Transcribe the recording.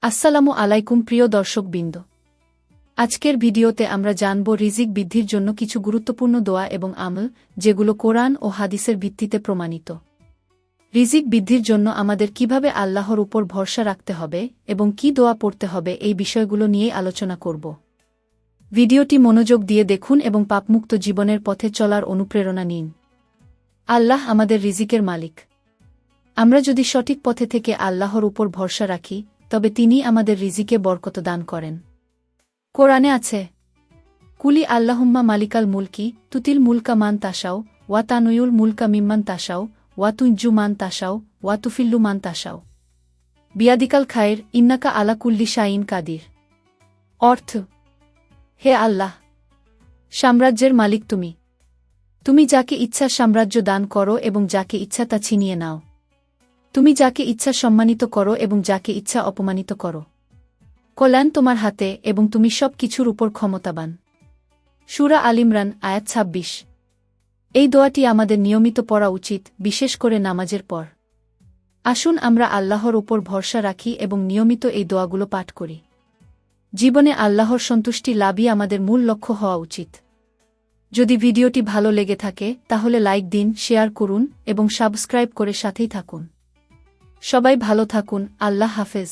আসসালামু আলাইকুম প্রিয় দর্শকবৃন্দ। আজকের ভিডিওতে আমরা জানব রিজিক বৃদ্ধির জন্য কিছু গুরুত্বপূর্ণ দোয়া এবং আমল, যেগুলো কোরআন ও হাদিসের ভিত্তিতে প্রমাণিত। রিজিক বৃদ্ধির জন্য আমাদের কিভাবে আল্লাহর উপর ভরসা রাখতে হবে এবং কি দোয়া পড়তে হবে, এই বিষয়গুলো নিয়েই আলোচনা করব। ভিডিওটি মনোযোগ দিয়ে দেখুন এবং পাপমুক্ত জীবনের পথে চলার অনুপ্রেরণা নিন। আল্লাহ আমাদের রিজিকের মালিক। আমরা যদি সঠিক পথে থেকে আল্লাহর উপর ভরসা রাখি, তবে তিনি আমাদের রিজিকে বরকত দান করেন। কোরআনে আছে, কুলি আল্লাহুম্মা মালিকাল মুলকি তুতিল মুলকা মান তাসাও ওয়া তানুয়ুল মুলকা মিম্মান তাসাও ওয়া তুইজ্জু মান তাসাও ওয়া তুফিল্লু মান তাসাও বিয়াদিকাল খায়ের ইন্নাকা আলা কুল্লি শাইইন কাদির। অর্থ, হে আল্লাহ, সাম্রাজ্যের মালিক তুমি। তুমি যাকে ইচ্ছা সাম্রাজ্য দান করো এবং যাকে ইচ্ছা তা ছিনিয়ে নাও। তুমি যাকে ইচ্ছা সম্মানিত করো এবং যাকে ইচ্ছা অপমানিত করো। কল্যাণ তোমার হাতে এবং তুমি সব কিছুর উপর ক্ষমতাবান। সূরা আল ইমরান আয়াত ২৬। এই দোয়াটি আমাদের নিয়মিত পড়া উচিত, বিশেষ করে নামাজের পর। আসুন আমরা আল্লাহর উপর ভরসা রাখি এবং নিয়মিত এই দোয়াগুলো পাঠ করি। জীবনে আল্লাহর সন্তুষ্টি লাভই আমাদের মূল লক্ষ্য হওয়া উচিত। যদি ভিডিওটি ভালো লেগে থাকে তাহলে লাইক দিন, শেয়ার করুন এবং সাবস্ক্রাইব করে সাথেই থাকুন। সবাই ভালো থাকুন। আল্লাহ হাফেজ।